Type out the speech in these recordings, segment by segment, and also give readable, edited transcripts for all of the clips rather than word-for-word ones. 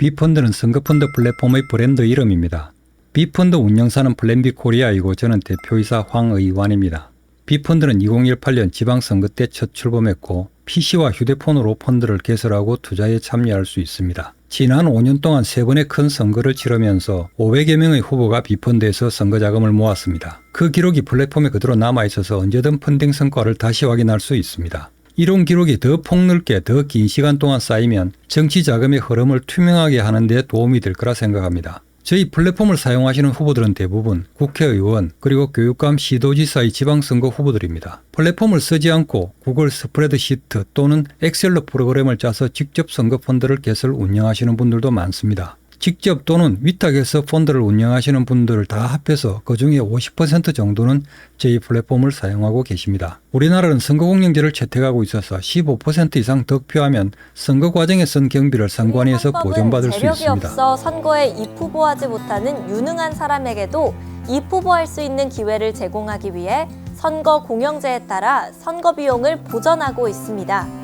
B펀드는 선거펀드 플랫폼의 브랜드 이름입니다. B펀드 운영사는 플랜B 코리아이고 저는 대표이사 황의완입니다. B펀드는 2018년 지방선거 때 첫 출범했고 PC와 휴대폰으로 펀드를 개설하고 투자에 참여할 수 있습니다. 지난 5년 동안 3번의 큰 선거를 치르면서 500여 명의 후보가 B펀드에서 선거자금을 모았습니다. 그 기록이 플랫폼에 그대로 남아있어서 언제든 펀딩 성과를 다시 확인할 수 있습니다. 이런 기록이 더 폭넓게 더 긴 시간 동안 쌓이면 정치 자금의 흐름을 투명하게 하는 데 도움이 될 거라 생각합니다. 저희 플랫폼을 사용하시는 후보들은 대부분 국회의원 그리고 교육감 시도지사의 지방선거 후보들입니다. 플랫폼을 쓰지 않고 구글 스프레드시트 또는 엑셀로 프로그램을 짜서 직접 선거 펀드를 개설 운영하시는 분들도 많습니다. 직접 또는 위탁해서 펀드를 운영하시는 분들을 다 합해서 그중에 50% 정도는 저희 플랫폼을 사용하고 계십니다. 우리나라는 선거공영제를 채택하고 있어서 15% 이상 득표하면 선거 과정에 쓴 경비를 선관위에서 보전받을 수 있습니다. 재력이 없어 선거에 입후보하지 못하는 유능한 사람에게도 입후보할 수 있는 기회를 제공하기 위해 선거공영제에 따라 선거 비용을 보전하고 있습니다.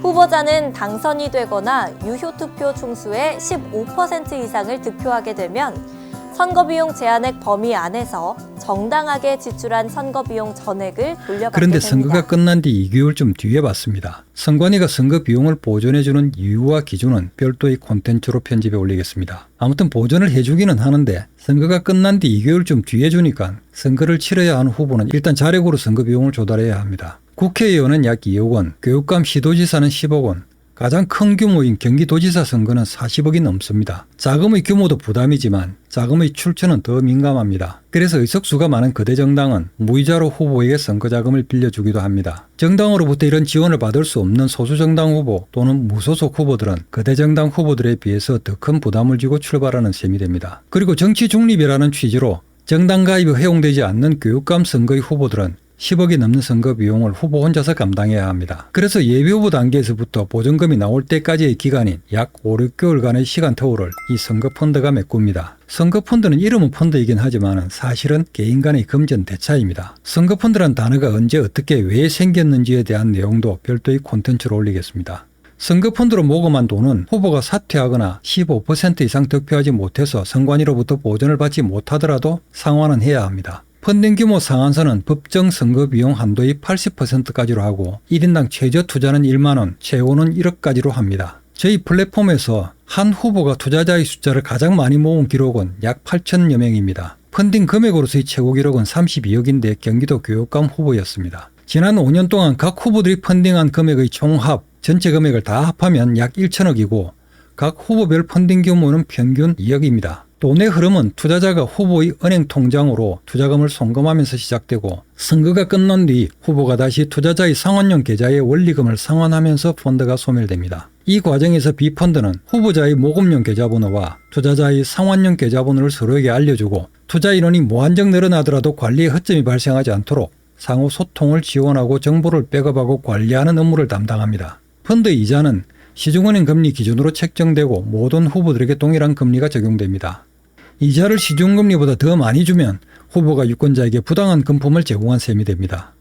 후보자는 당선이 되거나 유효투표 총수의 15% 이상을 득표하게 되면 선거비용 제한액 범위 안에서 정당하게 지출한 선거비용 전액을 돌려받게 됩니다. 그런데 선거가 끝난 뒤 2개월쯤 뒤에 받습니다. 선관위가 선거 비용을 보전해주는 이유와 기준은 별도의 콘텐츠로 편집해 올리겠습니다. 아무튼 보전을 해주기는 하는데 선거가 끝난 뒤 2개월쯤 뒤에 주니까 선거를 치러야 하는 후보는 일단 자력으로 선거 비용을 조달해야 합니다. 국회의원은 약 2억 원, 교육감 시도지사는 10억 원, 가장 큰 규모인 경기도지사 선거는 40억이 넘습니다. 자금의 규모도 부담이지만 자금의 출처는 더 민감합니다. 그래서 의석수가 많은 거대 정당은 무이자로 후보에게 선거자금을 빌려주기도 합니다. 정당으로부터 이런 지원을 받을 수 없는 소수정당 후보 또는 무소속 후보들은 거대 정당 후보들에 비해서 더 큰 부담을 지고 출발하는 셈이 됩니다. 그리고 정치 중립이라는 취지로 정당 가입이 허용되지 않는 교육감 선거의 후보들은 10억이 넘는 선거 비용을 후보 혼자서 감당해야 합니다. 그래서 예비후보 단계에서부터 보전금이 나올 때까지의 기간인 약 5, 6개월간의 시간터울을 이 선거펀드가 메꿉니다. 선거펀드는 이름은 펀드이긴 하지만 사실은 개인 간의 금전 대차입니다. 선거펀드란 단어가 언제 어떻게 왜 생겼는지에 대한 내용도 별도의 콘텐츠로 올리겠습니다. 선거펀드로 모금한 돈은 후보가 사퇴하거나 15% 이상 득표하지 못해서 선관위로부터 보전을 받지 못하더라도 상환은 해야 합니다. 펀딩 규모 상한선은 법정 선거 비용 한도의 80%까지로 하고 1인당 최저 투자는 1만원, 최고는 1억까지로 합니다. 저희 플랫폼에서 한 후보가 투자자의 숫자를 가장 많이 모은 기록은 약 8천여 명입니다. 펀딩 금액으로서의 최고 기록은 32억인데 경기도 교육감 후보였습니다. 지난 5년 동안 각 후보들이 펀딩한 금액의 총합, 전체 금액을 다 합하면 약 1천억이고 각 후보별 펀딩 규모는 평균 2억입니다. 돈의 흐름은 투자자가 후보의 은행 통장으로 투자금을 송금하면서 시작되고 선거가 끝난 뒤 후보가 다시 투자자의 상환용 계좌에 원리금을 상환하면서 펀드가 소멸됩니다. 이 과정에서 B펀드는 후보자의 모금용 계좌번호와 투자자의 상환용 계좌번호를 서로에게 알려주고 투자 인원이 무한정 늘어나더라도 관리에 허점이 발생하지 않도록 상호 소통을 지원하고 정보를 백업하고 관리하는 업무를 담당합니다. 펀드 이자는 시중은행 금리 기준으로 책정되고 모든 후보들에게 동일한 금리가 적용됩니다. 이자를 시중금리보다 더 많이 주면 후보가 유권자에게 부당한 금품을 제공한 셈이 됩니다.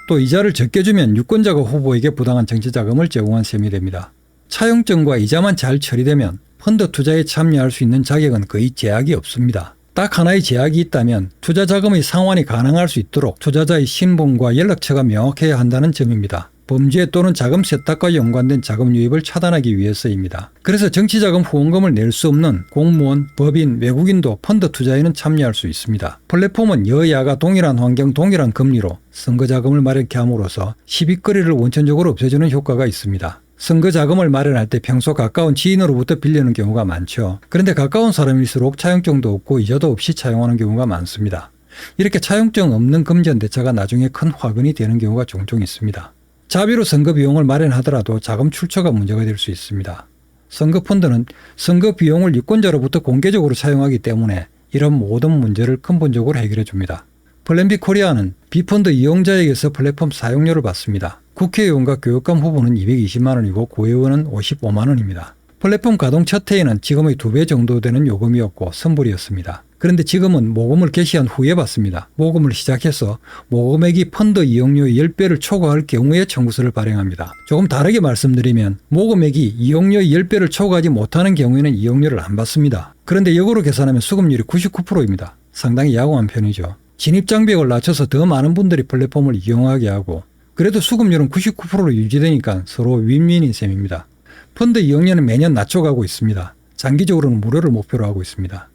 또 이자를 적게 주면 유권자가 후보에게 부당한 정치자금을 제공한 셈이 됩니다. 차용증과 이자만 잘 처리되면 펀드 투자에 참여할 수 있는 자격은 거의 제약이 없습니다. 딱 하나의 제약이 있다면 투자 자금의 상환이 가능할 수 있도록 투자자의 신분과 연락처가 명확해야 한다는 점입니다. 범죄 또는 자금 세탁과 연관된 자금 유입을 차단하기 위해서입니다. 그래서 정치자금 후원금을 낼 수 없는 공무원, 법인, 외국인도 펀드 투자에는 참여할 수 있습니다. 플랫폼은 여야가 동일한 환경, 동일한 금리로 선거자금을 마련케 함으로써 시비거리를 원천적으로 없애주는 효과가 있습니다. 선거자금을 마련할 때 평소 가까운 지인으로부터 빌리는 경우가 많죠. 그런데 가까운 사람일수록 차용증도 없고 이자도 없이 차용하는 경우가 많습니다. 이렇게 차용증 없는 금전 대차가 나중에 큰 화근이 되는 경우가 종종 있습니다. 자비로 선거 비용을 마련하더라도 자금 출처가 문제가 될 수 있습니다. 선거펀드는 선거 비용을 유권자로부터 공개적으로 차용하기 때문에 이런 모든 문제를 근본적으로 해결해 줍니다. 플랜B 코리아는 B펀드 이용자에게서 플랫폼 사용료를 받습니다. 국회의원과 교육감 후보는 220만 원이고 구의원은 55만 원입니다. 플랫폼 가동 첫 해에는 지금의 2배 정도 되는 요금이었고 선불이었습니다. 그런데 지금은 모금을 개시한 후에 받습니다. 모금을 시작해서 모금액이 펀드 이용료의 10배를 초과할 경우에 청구서를 발행합니다. 조금 다르게 말씀드리면 모금액이 이용료의 10배를 초과하지 못하는 경우에는 이용료를 안 받습니다. 그런데 역으로 계산하면 수급률이 99%입니다. 상당히 양호한 편이죠. 진입장벽을 낮춰서 더 많은 분들이 플랫폼을 이용하게 하고 그래도 수급률은 99%로 유지되니까 서로 윈윈인 셈입니다. 펀드 이용료는 매년 낮춰가고 있습니다. 장기적으로는 무료를 목표로 하고 있습니다.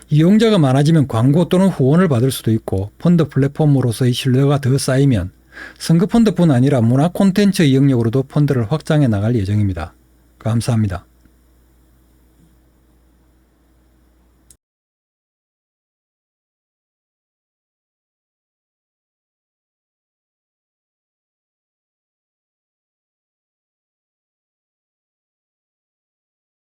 이용자가 많아지면 광고 또는 후원을 받을 수도 있고 펀드 플랫폼으로서의 신뢰가 더 쌓이면 선거펀드뿐 아니라 문화 콘텐츠 이용력으로도 펀드를 확장해 나갈 예정입니다. 감사합니다.